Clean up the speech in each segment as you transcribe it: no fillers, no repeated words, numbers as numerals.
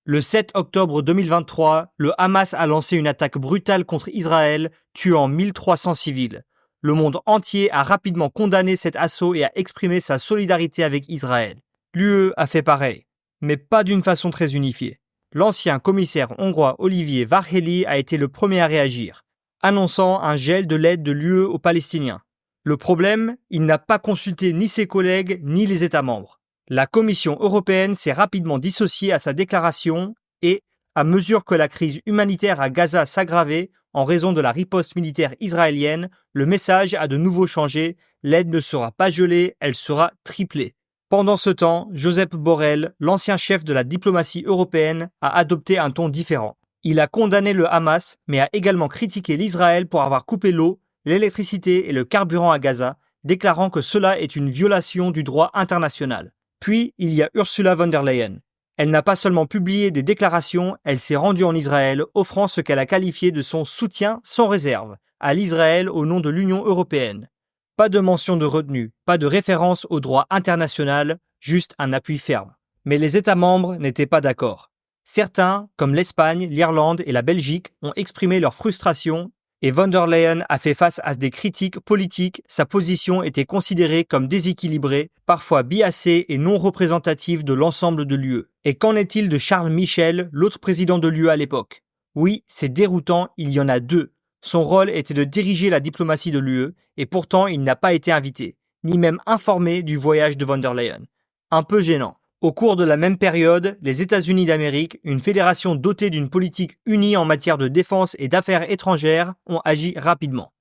Le 7 octobre 2023, le Hamas a lancé une attaque brutale contre Israël, tuant 1300 civils. Le monde entier a rapidement condamné cet assaut et a exprimé sa solidarité avec Israël. L'UE a fait pareil, mais pas d'une façon très unifiée. L'ancien commissaire hongrois Olivier Várhelyi a été le premier à réagir, annonçant un gel de l'aide de l'UE aux Palestiniens. Le problème, il n'a pas consulté ni ses collègues ni les États membres. La Commission européenne s'est rapidement dissociée à sa déclaration et, à mesure que la crise humanitaire à Gaza s'aggravait en raison de la riposte militaire israélienne, le message a de nouveau changé, l'aide ne sera pas gelée, elle sera triplée. Pendant ce temps, Josep Borrell, l'ancien chef de la diplomatie européenne, a adopté un ton différent. Il a condamné le Hamas, mais a également critiqué l'Israël pour avoir coupé l'eau, l'électricité et le carburant à Gaza, déclarant que cela est une violation du droit international. Puis, il y a Ursula von der Leyen. Elle n'a pas seulement publié des déclarations, elle s'est rendue en Israël, offrant ce qu'elle a qualifié de son soutien sans réserve à l'Israël au nom de l'Union européenne. Pas de mention de retenue, pas de référence au droit international, juste un appui ferme. Mais les États membres n'étaient pas d'accord. Certains, comme l'Espagne, l'Irlande et la Belgique, ont exprimé leur frustration et von der Leyen a fait face à des critiques politiques, sa position était considérée comme déséquilibrée, parfois biaisée et non représentative de l'ensemble de l'UE. Et qu'en est-il de Charles Michel, l'autre président de l'UE à l'époque ? Oui, c'est déroutant, il y en a deux. Son rôle était de diriger la diplomatie de l'UE, et pourtant il n'a pas été invité, ni même informé du voyage de von der Leyen. Un peu gênant. Au cours de la même période, les États-Unis d'Amérique, une fédération dotée d'une politique unie en matière de défense et d'affaires étrangères, ont agi rapidement.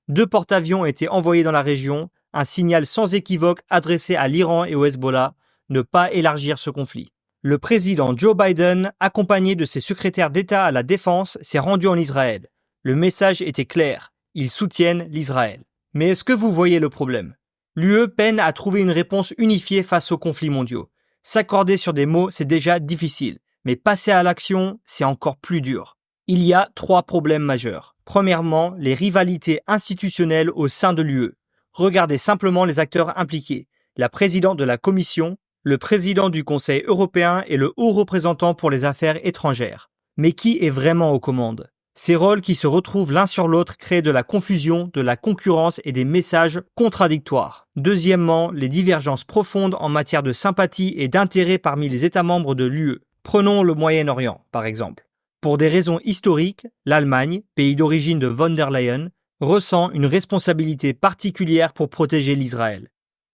2 porte-avions étaient envoyés dans la région, un signal sans équivoque adressé à l'Iran et au Hezbollah, ne pas élargir ce conflit. Le président Joe Biden, accompagné de ses secrétaires d'État à la défense, s'est rendu en Israël. Le message était clair, ils soutiennent l'Israël. Mais est-ce que vous voyez le problème ? L'UE peine à trouver une réponse unifiée face aux conflits mondiaux. S'accorder sur des mots, c'est déjà difficile, mais passer à l'action, c'est encore plus dur. Il y a 3 problèmes majeurs. Premièrement, les rivalités institutionnelles au sein de l'UE. Regardez simplement les acteurs impliqués. La présidente de la Commission, le président du Conseil européen et le haut représentant pour les affaires étrangères. Mais qui est vraiment aux commandes ? Ces rôles qui se retrouvent l'un sur l'autre créent de la confusion, de la concurrence et des messages contradictoires. Deuxièmement, les divergences profondes en matière de sympathie et d'intérêt parmi les États membres de l'UE. Prenons le Moyen-Orient, par exemple. Pour des raisons historiques, l'Allemagne, pays d'origine de von der Leyen, ressent une responsabilité particulière pour protéger l'Israël.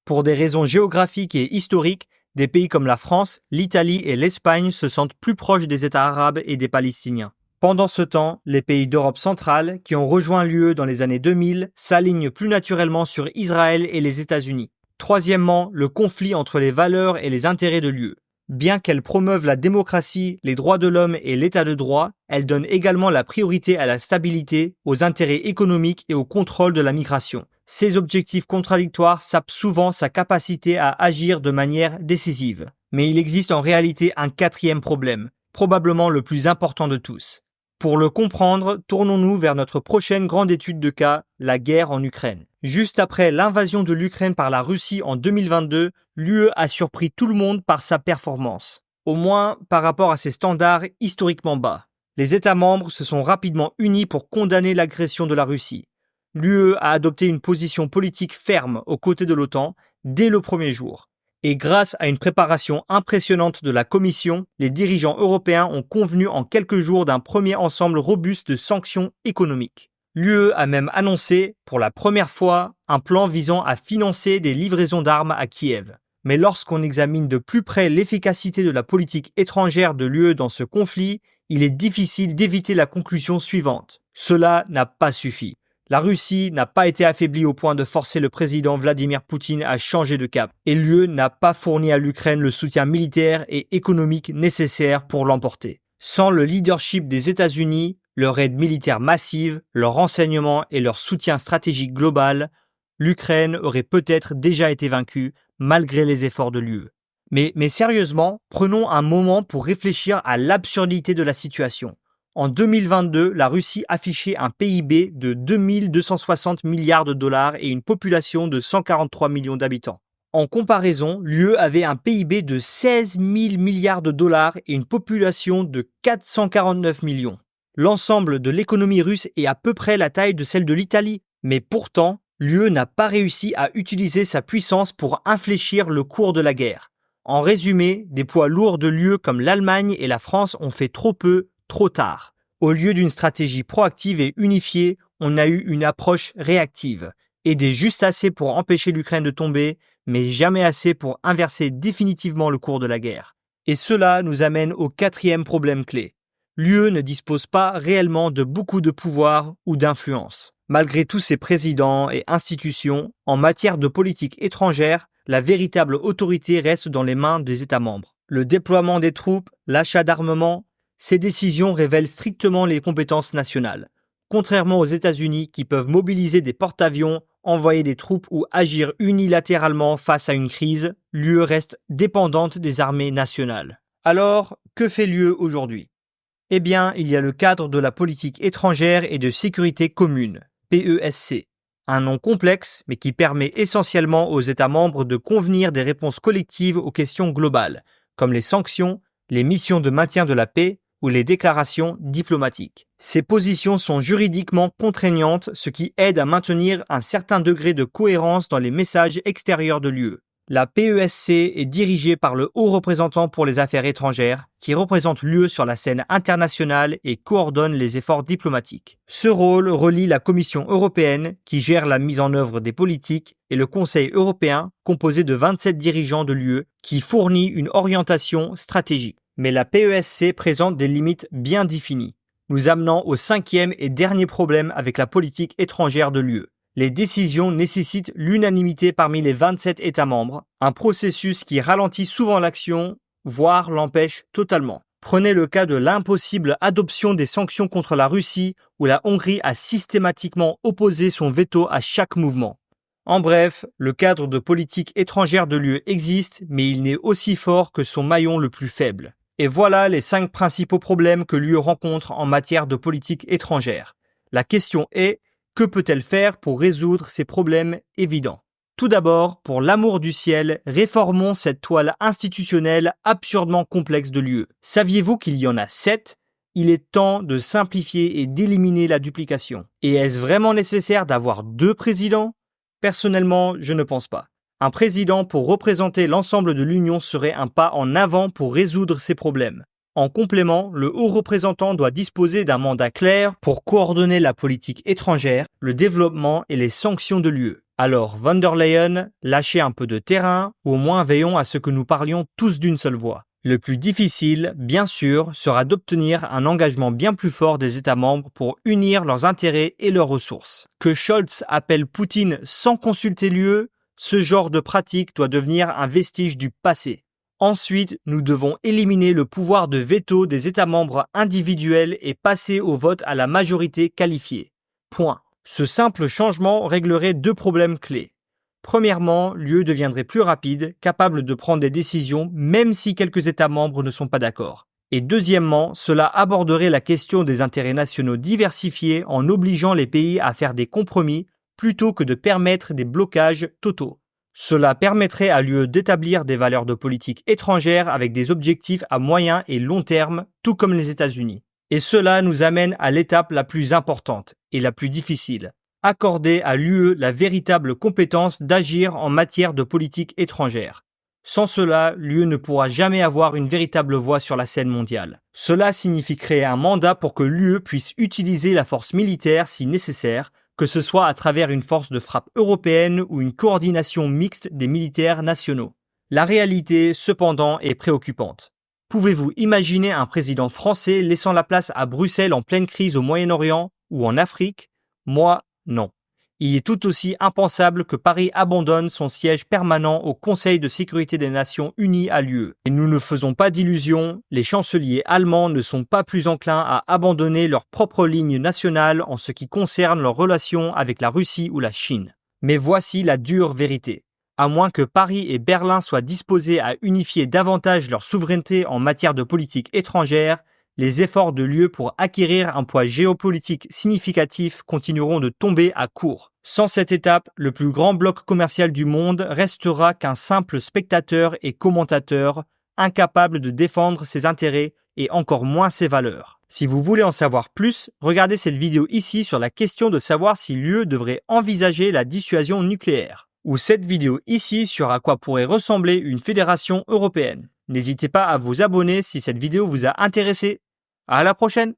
Pour des raisons géographiques et historiques, des pays comme la France, l'Italie et l'Espagne se sentent plus proches des États arabes et des Palestiniens. Pendant ce temps, les pays d'Europe centrale, qui ont rejoint l'UE dans les années 2000, s'alignent plus naturellement sur Israël et les États-Unis. Troisièmement, le conflit entre les valeurs et les intérêts de l'UE. Bien qu'elle promeuve la démocratie, les droits de l'homme et l'état de droit, elle donne également la priorité à la stabilité, aux intérêts économiques et au contrôle de la migration. Ces objectifs contradictoires sapent souvent sa capacité à agir de manière décisive. Mais il existe en réalité un 4e problème, probablement le plus important de tous. Pour le comprendre, tournons-nous vers notre prochaine grande étude de cas, la guerre en Ukraine. Juste après l'invasion de l'Ukraine par la Russie en 2022, l'UE a surpris tout le monde par sa performance. Au moins par rapport à ses standards historiquement bas. Les États membres se sont rapidement unis pour condamner l'agression de la Russie. L'UE a adopté une position politique ferme aux côtés de l'OTAN dès le premier jour. Et grâce à une préparation impressionnante de la Commission, les dirigeants européens ont convenu en quelques jours d'un premier ensemble robuste de sanctions économiques. L'UE a même annoncé, pour la première fois, un plan visant à financer des livraisons d'armes à Kiev. Mais lorsqu'on examine de plus près l'efficacité de la politique étrangère de l'UE dans ce conflit, il est difficile d'éviter la conclusion suivante. Cela n'a pas suffi. La Russie n'a pas été affaiblie au point de forcer le président Vladimir Poutine à changer de cap. Et l'UE n'a pas fourni à l'Ukraine le soutien militaire et économique nécessaire pour l'emporter. Sans le leadership des États-Unis, leur aide militaire massive, leur renseignement et leur soutien stratégique global, l'Ukraine aurait peut-être déjà été vaincue malgré les efforts de l'UE. Mais sérieusement, prenons un moment pour réfléchir à l'absurdité de la situation. En 2022, la Russie affichait un PIB de 2 260 milliards de dollars et une population de 143 millions d'habitants. En comparaison, l'UE avait un PIB de 16 000 milliards de dollars et une population de 449 millions. L'ensemble de l'économie russe est à peu près la taille de celle de l'Italie, mais pourtant, l'UE n'a pas réussi à utiliser sa puissance pour infléchir le cours de la guerre. En résumé, des poids lourds de l'UE comme l'Allemagne et la France ont fait trop peu, trop tard. Au lieu d'une stratégie proactive et unifiée, on a eu une approche réactive. Aider juste assez pour empêcher l'Ukraine de tomber, mais jamais assez pour inverser définitivement le cours de la guerre. Et cela nous amène au quatrième problème clé. L'UE ne dispose pas réellement de beaucoup de pouvoir ou d'influence. Malgré tous ses présidents et institutions, en matière de politique étrangère, la véritable autorité reste dans les mains des États membres. Le déploiement des troupes, l'achat d'armements, ces décisions révèlent strictement les compétences nationales. Contrairement aux États-Unis qui peuvent mobiliser des porte-avions, envoyer des troupes ou agir unilatéralement face à une crise, l'UE reste dépendante des armées nationales. Alors, que fait l'UE aujourd'hui ? Eh bien, il y a le cadre de la politique étrangère et de sécurité commune, PESC. Un nom complexe, mais qui permet essentiellement aux États membres de convenir des réponses collectives aux questions globales, comme les sanctions, les missions de maintien de la paix ou les déclarations diplomatiques. Ces positions sont juridiquement contraignantes, ce qui aide à maintenir un certain degré de cohérence dans les messages extérieurs de l'UE. La PESC est dirigée par le haut représentant pour les affaires étrangères, qui représente l'UE sur la scène internationale et coordonne les efforts diplomatiques. Ce rôle relie la Commission européenne, qui gère la mise en œuvre des politiques, et le Conseil européen, composé de 27 dirigeants de l'UE, qui fournit une orientation stratégique. Mais la PESC présente des limites bien définies, nous amenant au cinquième et dernier problème avec la politique étrangère de l'UE. Les décisions nécessitent l'unanimité parmi les 27 États membres, un processus qui ralentit souvent l'action, voire l'empêche totalement. Prenez le cas de l'impossible adoption des sanctions contre la Russie, où la Hongrie a systématiquement opposé son veto à chaque mouvement. En bref, le cadre de politique étrangère de l'UE existe, mais il n'est aussi fort que son maillon le plus faible. Et voilà les 5 principaux problèmes que l'UE rencontre en matière de politique étrangère. La question est, que peut-elle faire pour résoudre ces problèmes évidents ? Tout d'abord, pour l'amour du ciel, réformons cette toile institutionnelle absurdement complexe de l'UE. Saviez-vous qu'il y en a 7 ? Il est temps de simplifier et d'éliminer la duplication. Et est-ce vraiment nécessaire d'avoir 2 présidents ? Personnellement, je ne pense pas. Un président pour représenter l'ensemble de l'Union serait un pas en avant pour résoudre ces problèmes. En complément, le haut représentant doit disposer d'un mandat clair pour coordonner la politique étrangère, le développement et les sanctions de l'UE. Alors, von der Leyen, lâchez un peu de terrain, ou au moins veillons à ce que nous parlions tous d'une seule voix. Le plus difficile, bien sûr, sera d'obtenir un engagement bien plus fort des États membres pour unir leurs intérêts et leurs ressources. Que Scholz appelle Poutine sans consulter l'UE, ce genre de pratique doit devenir un vestige du passé. Ensuite, nous devons éliminer le pouvoir de veto des États membres individuels et passer au vote à la majorité qualifiée. Point. Ce simple changement réglerait 2 problèmes clés. Premièrement, l'UE deviendrait plus rapide, capable de prendre des décisions même si quelques États membres ne sont pas d'accord. Et deuxièmement, cela aborderait la question des intérêts nationaux diversifiés en obligeant les pays à faire des compromis plutôt que de permettre des blocages totaux. Cela permettrait à l'UE d'établir des valeurs de politique étrangère avec des objectifs à moyen et long terme, tout comme les États-Unis. Et cela nous amène à l'étape la plus importante et la plus difficile. Accorder à l'UE la véritable compétence d'agir en matière de politique étrangère. Sans cela, l'UE ne pourra jamais avoir une véritable voix sur la scène mondiale. Cela signifie créer un mandat pour que l'UE puisse utiliser la force militaire si nécessaire, que ce soit à travers une force de frappe européenne ou une coordination mixte des militaires nationaux. La réalité, cependant, est préoccupante. Pouvez-vous imaginer un président français laissant la place à Bruxelles en pleine crise au Moyen-Orient ou en Afrique ? Moi, non. Il est tout aussi impensable que Paris abandonne son siège permanent au Conseil de sécurité des Nations Unies à l'UE. Et nous ne faisons pas d'illusions, les chanceliers allemands ne sont pas plus enclins à abandonner leur propre ligne nationale en ce qui concerne leurs relations avec la Russie ou la Chine. Mais voici la dure vérité. À moins que Paris et Berlin soient disposés à unifier davantage leur souveraineté en matière de politique étrangère, les efforts de l'UE pour acquérir un poids géopolitique significatif continueront de tomber à court. Sans cette étape, le plus grand bloc commercial du monde restera qu'un simple spectateur et commentateur, incapable de défendre ses intérêts et encore moins ses valeurs. Si vous voulez en savoir plus, regardez cette vidéo ici sur la question de savoir si l'UE devrait envisager la dissuasion nucléaire, ou cette vidéo ici sur à quoi pourrait ressembler une fédération européenne. N'hésitez pas à vous abonner si cette vidéo vous a intéressé. À la prochaine!